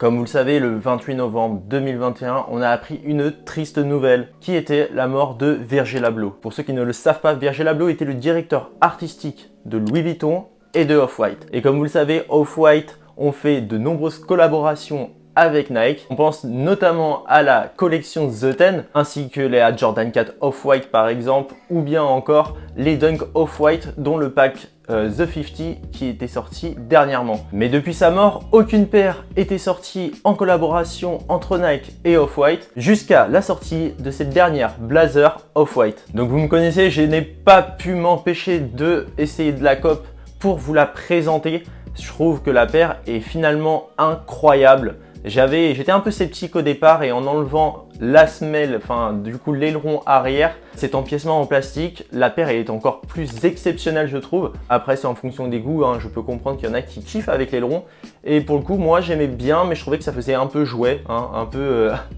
Comme vous le savez, le 28 novembre 2021, on a appris une triste nouvelle qui était la mort de Virgil Abloh. Pour ceux qui ne le savent pas, Virgil Abloh était le directeur artistique de Louis Vuitton et de Off-White. Et comme vous le savez, Off-White ont fait de nombreuses collaborations avec Nike. On pense notamment à la collection The 10 ainsi que les Jordan 4 Off-White par exemple, ou bien encore les Dunk Off-White dont le pack The 50 qui était sorti dernièrement. Mais depuis sa mort, aucune paire était sortie en collaboration entre Nike et Off-White jusqu'à la sortie de cette dernière Blazer Off-White. Donc vous me connaissez, je n'ai pas pu m'empêcher de essayer de la cope pour vous la présenter. Je trouve que la paire est finalement incroyable. J'étais un peu sceptique au départ et en enlevant la semelle, enfin du coup l'aileron arrière, cet empiècement en plastique, la paire est encore plus exceptionnelle je trouve. Après c'est en fonction des goûts, hein. Je peux comprendre qu'il y en a qui kiffent avec l'aileron. Et pour le coup moi j'aimais bien mais je trouvais que ça faisait un peu jouet, hein,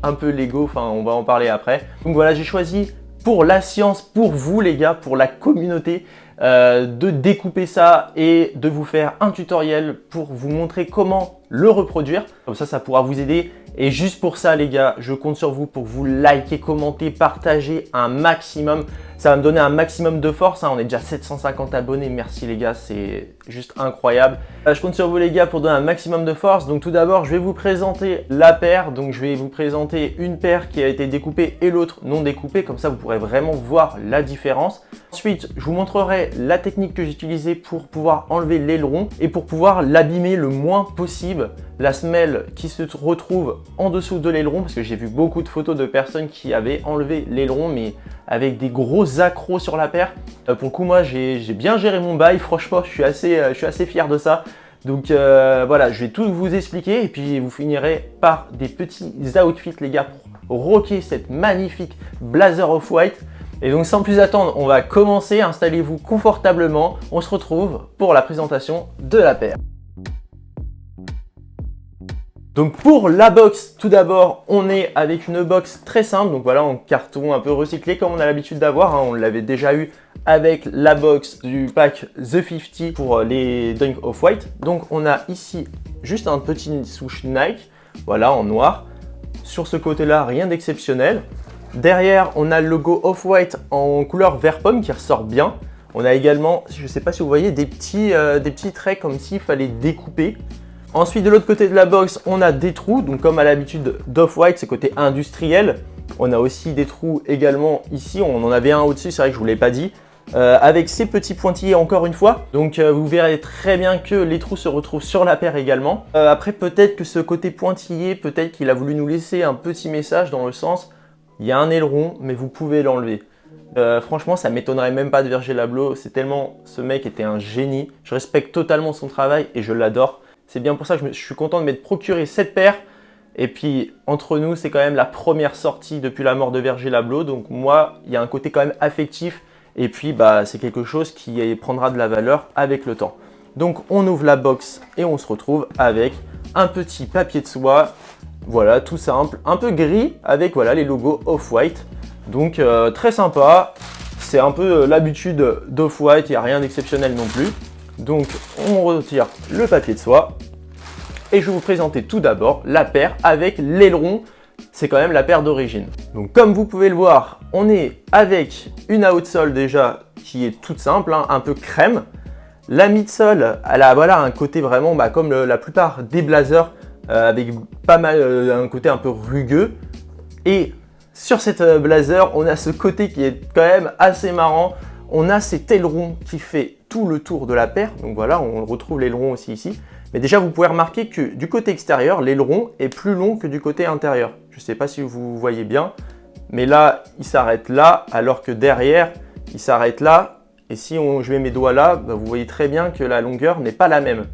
un peu Lego, enfin on va en parler après. Donc voilà, j'ai choisi pour la science, pour vous les gars, pour la communauté, de découper ça et de vous faire un tutoriel pour vous montrer comment le reproduire. Comme ça pourra vous aider. Et juste pour ça les gars, je compte sur vous pour vous liker, commenter, partager un maximum. Ça va me donner un maximum de force, hein. On est déjà 750 abonnés, merci les gars, c'est juste incroyable. Je compte sur vous les gars pour donner un maximum de force. Donc tout d'abord, je vais vous présenter la paire. Donc je vais vous présenter une paire qui a été découpée et l'autre non découpée. Comme ça, vous pourrez vraiment voir la différence. Ensuite, je vous montrerai la technique que j'ai utilisée pour pouvoir enlever l'aileron et pour pouvoir l'abîmer le moins possible. La semelle qui se retrouve en dessous de l'aileron, parce que j'ai vu beaucoup de photos de personnes qui avaient enlevé l'aileron, mais avec des gros accros sur la paire. Pour le coup, moi, j'ai bien géré mon bail. Franchement, je suis assez fier de ça. Donc voilà, je vais tout vous expliquer et puis vous finirez par des petits outfits, les gars, pour rocker cette magnifique Blazer Off-White. Et donc, sans plus attendre, on va commencer. Installez-vous confortablement. On se retrouve pour la présentation de la paire. Donc pour la box, tout d'abord, on est avec une box très simple. Donc voilà, en carton un peu recyclé comme on a l'habitude d'avoir, hein. On l'avait déjà eu avec la box du pack The 50 pour les Dunk Off-White. Donc on a ici juste un petit souche Nike, voilà, en noir. Sur ce côté-là, rien d'exceptionnel. Derrière, on a le logo Off-White en couleur vert pomme qui ressort bien. On a également, je ne sais pas si vous voyez, des petits traits comme s'il fallait découper. Ensuite, de l'autre côté de la box, on a des trous. Donc comme à l'habitude d'Off-White, c'est côté industriel. On a aussi des trous également ici. On en avait un au-dessus, c'est vrai que je ne vous l'ai pas dit. Avec ces petits pointillés encore une fois. Donc vous verrez très bien que les trous se retrouvent sur la paire également. Après, peut-être que ce côté pointillé, peut-être qu'il a voulu nous laisser un petit message dans le sens, il y a un aileron, mais vous pouvez l'enlever. Franchement, ça m'étonnerait même pas de Virgil Abloh. C'est tellement, ce mec était un génie. Je respecte totalement son travail et je l'adore. C'est bien pour ça que je suis content de m'être procuré cette paire. Et puis, entre nous, c'est quand même la première sortie depuis la mort de Virgil Abloh. Donc moi, il y a un côté quand même affectif. Et puis, c'est quelque chose qui prendra de la valeur avec le temps. Donc, on ouvre la box et on se retrouve avec un petit papier de soie. Voilà, tout simple, un peu gris avec voilà, les logos Off-White. Donc, très sympa. C'est un peu l'habitude d'Off-White, il n'y a rien d'exceptionnel non plus. Donc, on retire le papier de soie et je vais vous présenter tout d'abord la paire avec l'aileron. C'est quand même la paire d'origine. Donc, comme vous pouvez le voir, on est avec une outsole déjà qui est toute simple, hein, un peu crème. La midsole, elle a voilà, un côté vraiment comme la plupart des blazers, avec pas mal un côté un peu rugueux. Et sur cette blazer, on a ce côté qui est quand même assez marrant. On a cet aileron qui fait tout le tour de la paire. Donc voilà, on retrouve l'aileron aussi ici. Mais déjà, vous pouvez remarquer que du côté extérieur, l'aileron est plus long que du côté intérieur. Je ne sais pas si vous voyez bien, mais là, il s'arrête là, alors que derrière, il s'arrête là. Et si je mets mes doigts là, vous voyez très bien que la longueur n'est pas la même.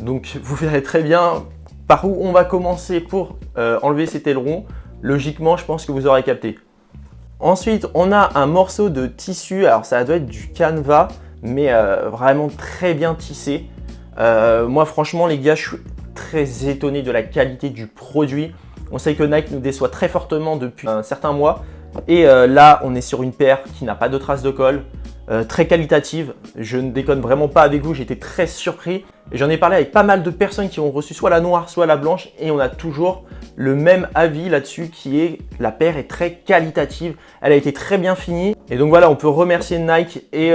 Donc, vous verrez très bien par où on va commencer pour enlever cet aileron. Logiquement, je pense que vous aurez capté. Ensuite, on a un morceau de tissu, alors ça doit être du canevas, mais vraiment très bien tissé. Moi, franchement, les gars, je suis très étonné de la qualité du produit. On sait que Nike nous déçoit très fortement depuis un certain mois. Et là, on est sur une paire qui n'a pas de traces de colle. très qualitative. Je ne déconne vraiment pas avec vous, j'ai été très surpris. Et j'en ai parlé avec pas mal de personnes qui ont reçu soit la noire, soit la blanche, et on a toujours le même avis là-dessus qui est la paire est très qualitative, elle a été très bien finie. Et donc voilà, on peut remercier Nike et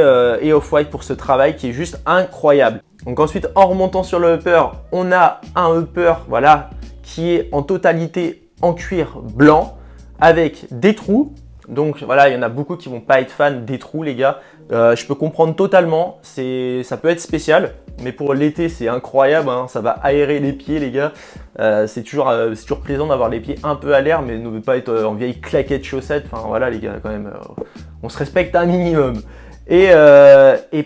Off-White pour ce travail qui est juste incroyable. Donc ensuite, en remontant sur le upper, on a un upper voilà, qui est en totalité en cuir blanc avec des trous. Donc voilà, il y en a beaucoup qui vont pas être fans des trous les gars. Je peux comprendre totalement, ça peut être spécial. Mais pour l'été, c'est incroyable, hein, ça va aérer les pieds les gars. C'est toujours plaisant d'avoir les pieds un peu à l'air, mais ne veut pas être en vieille claquette chaussettes. Enfin voilà les gars, quand même, on se respecte un minimum. Et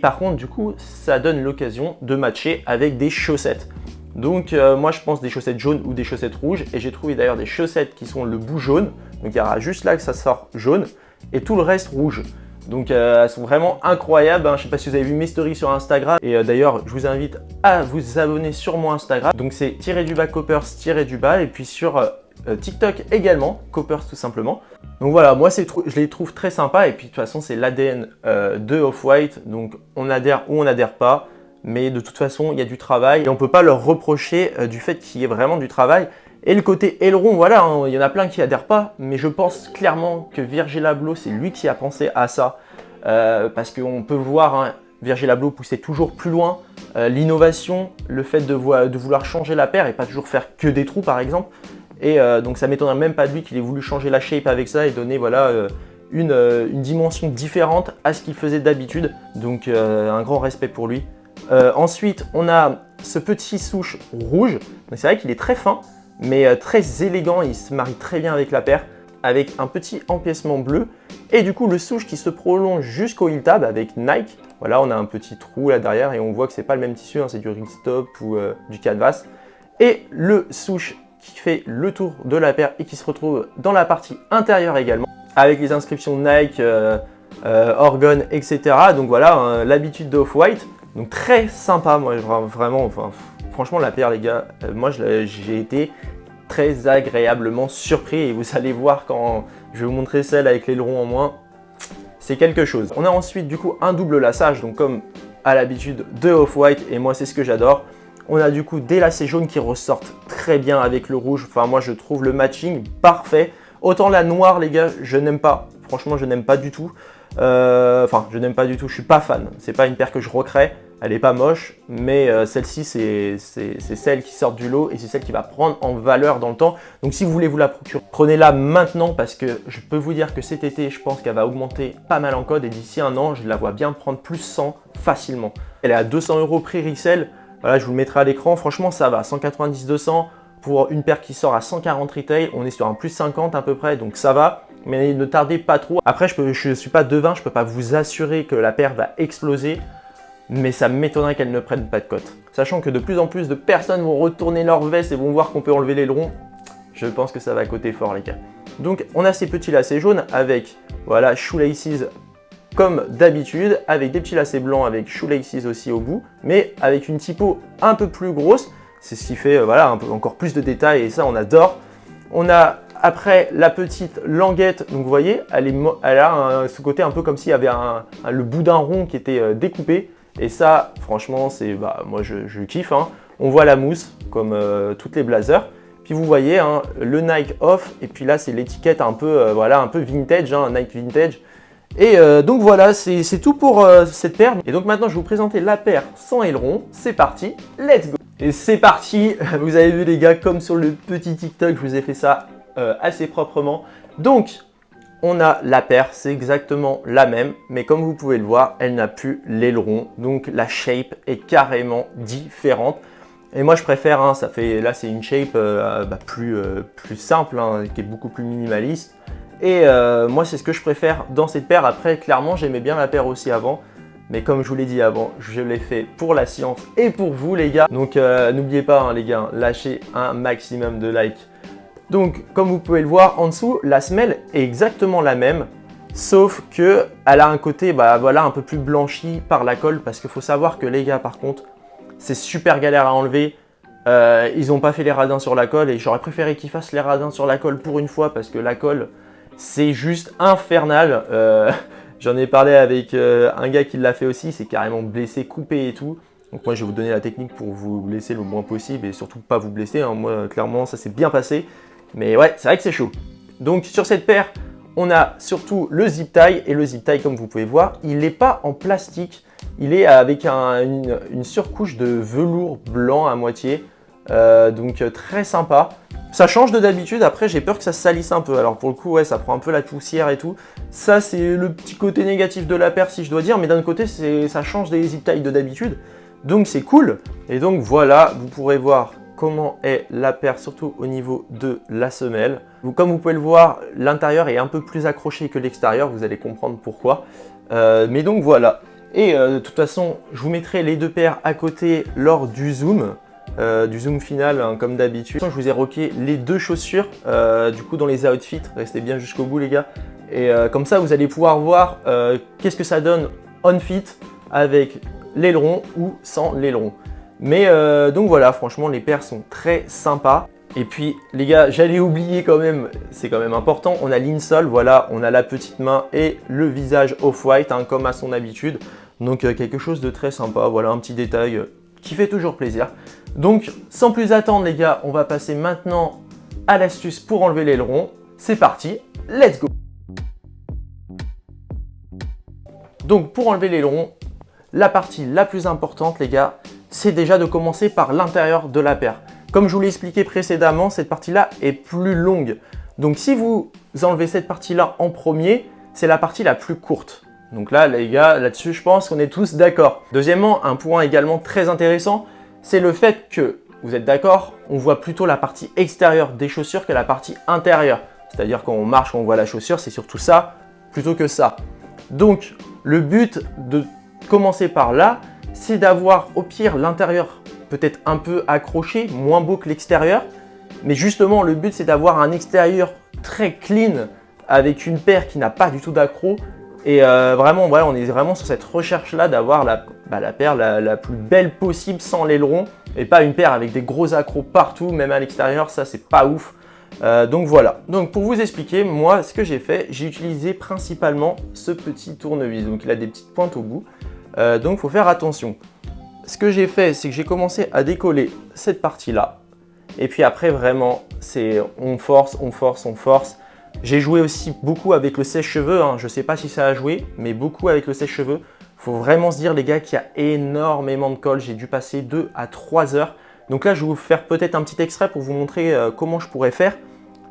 par contre, du coup, ça donne l'occasion de matcher avec des chaussettes. Donc moi je pense des chaussettes jaunes ou des chaussettes rouges. Et j'ai trouvé d'ailleurs des chaussettes qui sont le bout jaune. Donc il y aura juste là que ça sort jaune et tout le reste rouge. Donc elles sont vraiment incroyables, hein. Je ne sais pas si vous avez vu mes stories sur Instagram. Et d'ailleurs, je vous invite à vous abonner sur mon Instagram. Donc c'est _coppers_ et puis sur TikTok également, Coppers tout simplement. Donc voilà, moi je les trouve très sympas. Et puis de toute façon, c'est l'ADN de Off-White. Donc on adhère ou on n'adhère pas. Mais de toute façon, il y a du travail. Et on ne peut pas leur reprocher du fait qu'il y ait vraiment du travail. Et le côté aileron, voilà, hein, il y en a plein qui adhèrent pas, mais je pense clairement que Virgil Abloh, c'est lui qui a pensé à ça. Parce qu'on peut voir hein, Virgil Abloh pousser toujours plus loin l'innovation, le fait de vouloir changer la paire et pas toujours faire que des trous par exemple. Et donc ça m'étonnerait même pas de lui qu'il ait voulu changer la shape avec ça et donner voilà, une dimension différente à ce qu'il faisait d'habitude. Donc un grand respect pour lui. Ensuite, on a ce petit souche rouge. C'est vrai qu'il est très fin, mais très élégant. Il se marie très bien avec la paire, avec un petit empiècement bleu. Et du coup, le souche qui se prolonge jusqu'au heel tab avec Nike. Voilà, on a un petit trou là derrière et on voit que c'est pas le même tissu, hein, c'est du Ripstop ou du canvas. Et le souche qui fait le tour de la paire et qui se retrouve dans la partie intérieure également, avec les inscriptions Nike, Oregon, etc. Donc voilà, hein, l'habitude de Off-White. Donc très sympa, moi vraiment, enfin, franchement la paire les gars, moi j'ai été très agréablement surpris et vous allez voir quand je vais vous montrer celle avec l'aileron en moins, c'est quelque chose. On a ensuite du coup un double laçage, donc comme à l'habitude de Off-White et moi c'est ce que j'adore. On a du coup des lacets jaunes qui ressortent très bien avec le rouge, enfin moi je trouve le matching parfait. Autant la noire les gars, je n'aime pas, franchement je n'aime pas du tout. Enfin, je n'aime pas du tout, je suis pas fan. C'est pas une paire que je recrée, elle est pas moche, mais celle-ci c'est celle qui sort du lot et c'est celle qui va prendre en valeur dans le temps. Donc si vous voulez vous la procurer, prenez-la maintenant parce que je peux vous dire que cet été, je pense qu'elle va augmenter pas mal en code et d'ici un an, je la vois bien prendre plus 100 facilement. Elle est à 200 € prix resell. Voilà, je vous le mettrai à l'écran. Franchement, ça va, 190-200 pour une paire qui sort à 140 retail. On est sur un plus 50 à peu près, donc ça va. Mais ne tardez pas trop. Après, je ne suis pas devin, je ne peux pas vous assurer que la paire va exploser, mais ça m'étonnerait qu'elle ne prenne pas de cote. Sachant que de plus en plus de personnes vont retourner leur veste et vont voir qu'on peut enlever l'aileron, je pense que ça va coter fort les gars. Donc on a ces petits lacets jaunes avec voilà shoelaces comme d'habitude, avec des petits lacets blancs avec shoelaces aussi au bout, mais avec une typo un peu plus grosse. C'est ce qui fait voilà, encore plus de détails et ça on adore. On a après la petite languette, donc vous voyez, elle a ce côté un peu comme s'il y avait le bout d'un rond qui était découpé. Et ça, franchement, c'est moi je kiffe. Hein. On voit la mousse comme toutes les blazers. Puis vous voyez hein, le Nike Off. Et puis là, c'est l'étiquette un peu, voilà, un peu vintage, hein, Nike vintage. Et donc voilà, c'est tout pour cette paire. Et donc maintenant, je vais vous présenter la paire sans aileron. C'est parti, let's go! Et c'est parti, vous avez vu les gars, comme sur le petit TikTok, je vous ai fait ça assez proprement. Donc, on a la paire, c'est exactement la même, mais comme vous pouvez le voir, elle n'a plus l'aileron. Donc, la shape est carrément différente. Et moi, je préfère, hein, là, c'est une shape plus simple, hein, qui est beaucoup plus minimaliste. Et moi, c'est ce que je préfère dans cette paire. Après, clairement, j'aimais bien la paire aussi avant. Mais comme je vous l'ai dit avant, je l'ai fait pour la science et pour vous les gars. Donc n'oubliez pas hein, les gars, lâchez un maximum de likes. Donc comme vous pouvez le voir en dessous, la semelle est exactement la même. Sauf qu'elle a un côté voilà, un peu plus blanchi par la colle. Parce qu'il faut savoir que les gars par contre, c'est super galère à enlever. Ils n'ont pas fait les radins sur la colle. Et j'aurais préféré qu'ils fassent les radins sur la colle pour une fois. Parce que la colle, c'est juste infernal. J'en ai parlé avec un gars qui l'a fait aussi, c'est carrément blessé, coupé et tout. Donc moi je vais vous donner la technique pour vous blesser le moins possible et surtout pas vous blesser, hein. Moi clairement ça s'est bien passé. Mais ouais, c'est vrai que c'est chaud. Donc sur cette paire, on a surtout le zip tie. Et le zip tie, comme vous pouvez voir, il n'est pas en plastique. Il est avec une surcouche de velours blanc à moitié. Donc très sympa. Ça change de d'habitude. Après, j'ai peur que ça se salisse un peu. Alors pour le coup, ouais, ça prend un peu la poussière et tout. Ça, c'est le petit côté négatif de la paire, si je dois dire. Mais d'un côté, ça change des zip ties de d'habitude. Donc c'est cool. Et donc voilà, vous pourrez voir comment est la paire, surtout au niveau de la semelle. Comme vous pouvez le voir, l'intérieur est un peu plus accroché que l'extérieur, vous allez comprendre pourquoi. Mais donc voilà. Et de toute façon, je vous mettrai les deux paires à côté lors du zoom final, hein, comme d'habitude. Je vous ai rocké les deux chaussures, du coup dans les outfits, restez bien jusqu'au bout les gars. Et comme ça, vous allez pouvoir voir qu'est-ce que ça donne on fit avec l'aileron ou sans l'aileron. Mais donc voilà, franchement, les paires sont très sympas. Et puis, les gars, j'allais oublier quand même, c'est quand même important, on a l'insole, voilà, on a la petite main et le visage off-white, hein, comme à son habitude. Donc, quelque chose de très sympa, voilà, un petit détail qui fait toujours plaisir. Donc, sans plus attendre, les gars, on va passer maintenant à l'astuce pour enlever l'aileron. C'est parti, let's go! Donc, pour enlever l'aileron, la partie la plus importante, les gars, c'est déjà de commencer par l'intérieur de la paire. Comme je vous l'ai expliqué précédemment, cette partie-là est plus longue. Donc si vous enlevez cette partie-là en premier, c'est la partie la plus courte. Donc là, les gars, là-dessus, je pense qu'on est tous d'accord. Deuxièmement, un point également très intéressant, c'est le fait que, vous êtes d'accord, on voit plutôt la partie extérieure des chaussures que la partie intérieure. C'est-à-dire quand on marche, quand on voit la chaussure, c'est surtout ça, plutôt que ça. Donc, le but de commencer par là, c'est d'avoir au pire l'intérieur peut-être un peu accroché, moins beau que l'extérieur. Mais justement, le but, c'est d'avoir un extérieur très clean avec une paire qui n'a pas du tout d'accro. Et vraiment, voilà, on est vraiment sur cette recherche-là d'avoir la paire la plus belle possible sans l'aileron. Et pas une paire avec des gros accros partout, même à l'extérieur, ça, c'est pas ouf. Donc voilà. Donc pour vous expliquer, moi, ce que j'ai fait, j'ai utilisé principalement ce petit tournevis. Donc il a des petites pointes au bout. Donc il faut faire attention. Ce que j'ai fait, c'est que j'ai commencé à décoller cette partie-là. Et puis après, vraiment, c'est on force, on force, on force. J'ai joué aussi beaucoup avec le sèche-cheveux. Hein. Je ne sais pas si ça a joué, mais beaucoup avec le sèche-cheveux. Il faut vraiment se dire, les gars, qu'il y a énormément de colle. J'ai dû passer 2 à 3 heures. Donc là, je vais vous faire peut-être un petit extrait pour vous montrer comment je pourrais faire.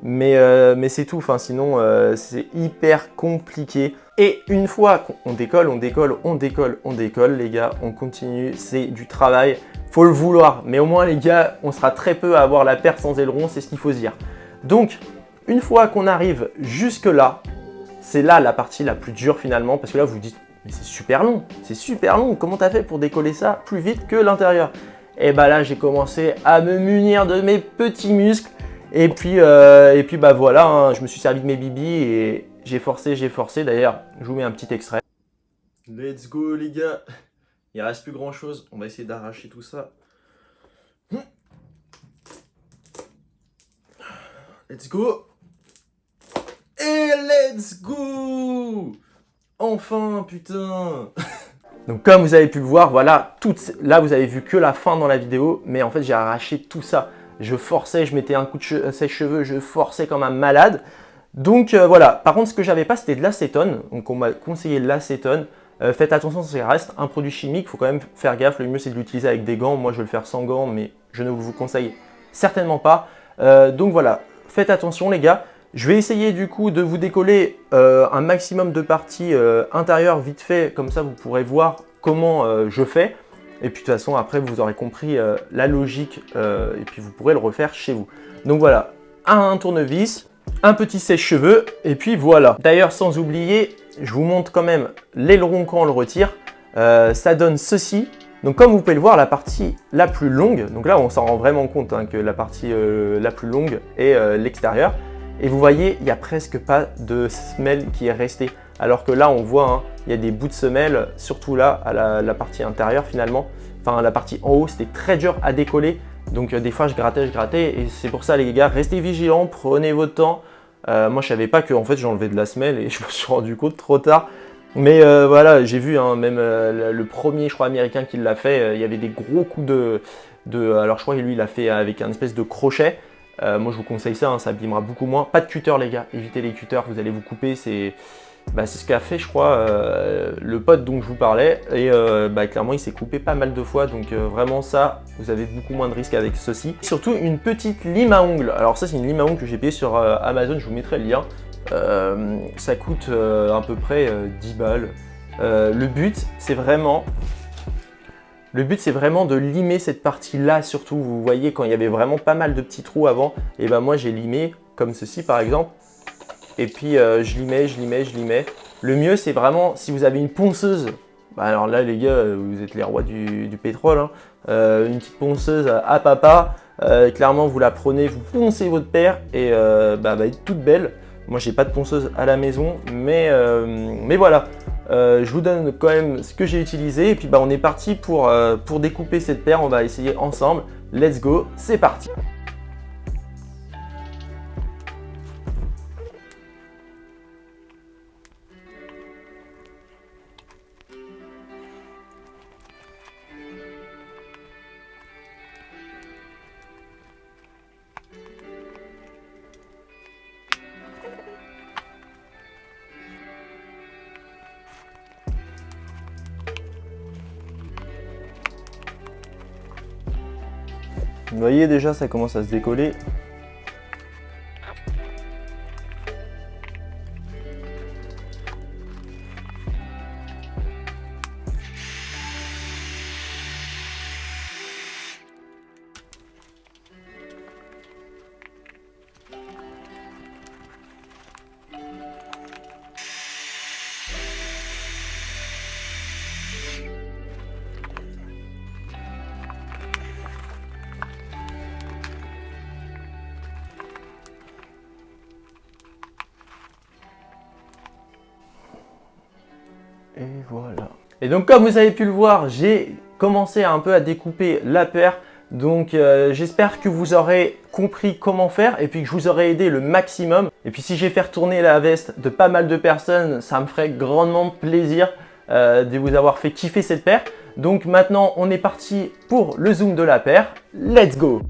Mais c'est tout. Enfin, sinon, c'est hyper compliqué. Et une fois qu'on décolle, on décolle, on décolle, on décolle, les gars, on continue, c'est du travail, faut le vouloir. Mais au moins, les gars, on sera très peu à avoir la paire sans aileron, c'est ce qu'il faut se dire. Donc, une fois qu'on arrive jusque là, c'est là la partie la plus dure finalement, parce que là, vous vous dites, mais c'est super long, comment t'as fait pour décoller ça plus vite que l'intérieur? Et bah là, j'ai commencé à me munir de mes petits muscles, et puis bah voilà, hein, je me suis servi de mes bibis et j'ai forcé. D'ailleurs, je vous mets un petit extrait. Let's go les gars. Il reste plus grand chose. On va essayer d'arracher tout ça. Let's go. Et let's go. Enfin, putain. Donc comme vous avez pu le voir, voilà, là vous avez vu que la fin dans la vidéo. Mais en fait, j'ai arraché tout ça. Je forçais, je mettais un coup de sèche-cheveux, je forçais comme un malade. Donc voilà, par contre ce que j'avais pas c'était de l'acétone, donc on m'a conseillé l'acétone. Faites attention, ça reste un produit chimique, il faut quand même faire gaffe, le mieux c'est de l'utiliser avec des gants, moi je vais le faire sans gants mais je ne vous conseille certainement pas. Donc voilà, faites attention les gars. Je vais essayer du coup de vous décoller un maximum de parties intérieures vite fait, comme ça vous pourrez voir comment je fais. Et puis de toute façon après vous aurez compris la logique et puis vous pourrez le refaire chez vous. Donc voilà, un tournevis, un petit sèche-cheveux et puis voilà. D'ailleurs sans oublier, je vous montre quand même l'aileron quand on le retire. Ça donne ceci. Donc comme vous pouvez le voir, la partie la plus longue, donc là on s'en rend vraiment compte hein, que la partie la plus longue est l'extérieur. Et vous voyez, il n'y a presque pas de semelle qui est restée. Alors que là on voit, hein, il y a des bouts de semelle, surtout là à la partie intérieure finalement. Enfin la partie en haut, c'était très dur à décoller. Donc des fois je grattais et c'est pour ça les gars, restez vigilants, prenez votre temps. Moi je savais pas que en fait j'enlevais de la semelle et je me suis rendu compte trop tard. Mais voilà, j'ai vu hein, même le premier, je crois, américain qui l'a fait, il y avait des gros coups alors je crois que lui, il l'a fait avec un espèce de crochet. Moi, je vous conseille ça, hein, ça abîmera beaucoup moins. Pas de cutter, les gars, évitez les cutters, vous allez vous couper. C'est ce qu'a fait, je crois, le pote dont je vous parlais. Et clairement, il s'est coupé pas mal de fois. Donc vraiment, ça, vous avez beaucoup moins de risques avec ceci. Surtout, une petite lime à ongles. Alors ça, c'est une lime à ongles que j'ai payée sur Amazon, je vous mettrai le lien. Ça coûte à peu près 10 balles. Le but, c'est vraiment de limer cette partie-là, surtout. Vous voyez, quand il y avait vraiment pas mal de petits trous avant, et ben moi, j'ai limé, comme ceci par exemple. Et puis, je limais. Le mieux, c'est vraiment, si vous avez une ponceuse, alors là, les gars, vous êtes les rois du pétrole, hein. Une petite ponceuse à papa, clairement, vous la prenez, vous poncez votre paire et elle va être toute belle. Moi, j'ai pas de ponceuse à la maison, mais voilà. Je vous donne quand même ce que j'ai utilisé et puis on est parti pour découper cette paire. On va essayer ensemble. Let's go, c'est parti. Vous voyez déjà, ça commence à se décoller. Et voilà. Et donc comme vous avez pu le voir, j'ai commencé un peu à découper la paire. Donc j'espère que vous aurez compris comment faire et puis que je vous aurai aidé le maximum. Et puis si j'ai fait retourner la veste de pas mal de personnes, ça me ferait grandement plaisir de vous avoir fait kiffer cette paire. Donc maintenant on est parti pour le zoom de la paire. Let's go!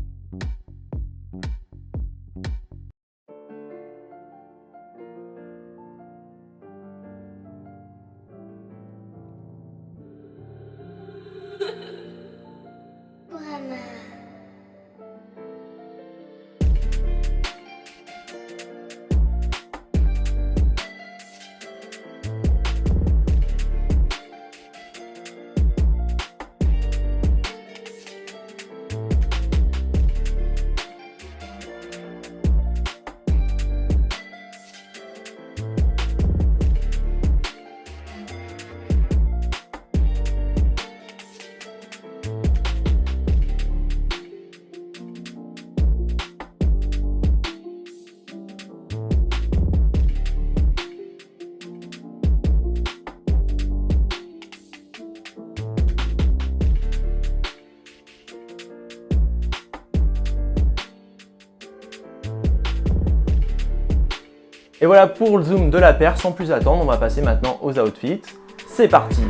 Et voilà pour le zoom de la paire. Sans plus attendre, on va passer maintenant aux outfits. C'est parti!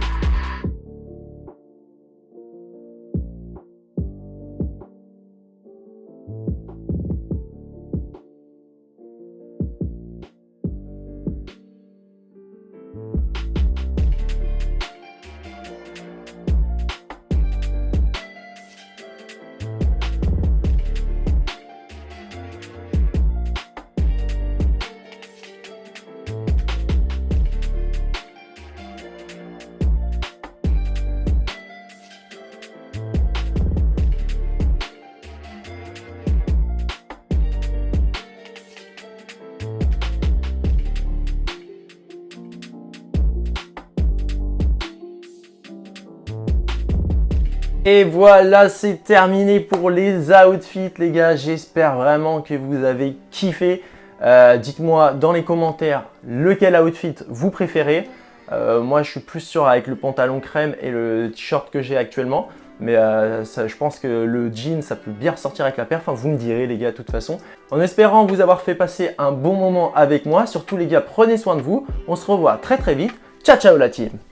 Et voilà, c'est terminé pour les outfits, les gars. J'espère vraiment que vous avez kiffé. Dites-moi dans les commentaires lequel outfit vous préférez. Moi, je suis plus sûr avec le pantalon crème et le t-shirt que j'ai actuellement. Mais je pense que le jean, ça peut bien ressortir avec la paire. Enfin, vous me direz, les gars, de toute façon. En espérant vous avoir fait passer un bon moment avec moi. Surtout, les gars, prenez soin de vous. On se revoit très très vite. Ciao ciao la team!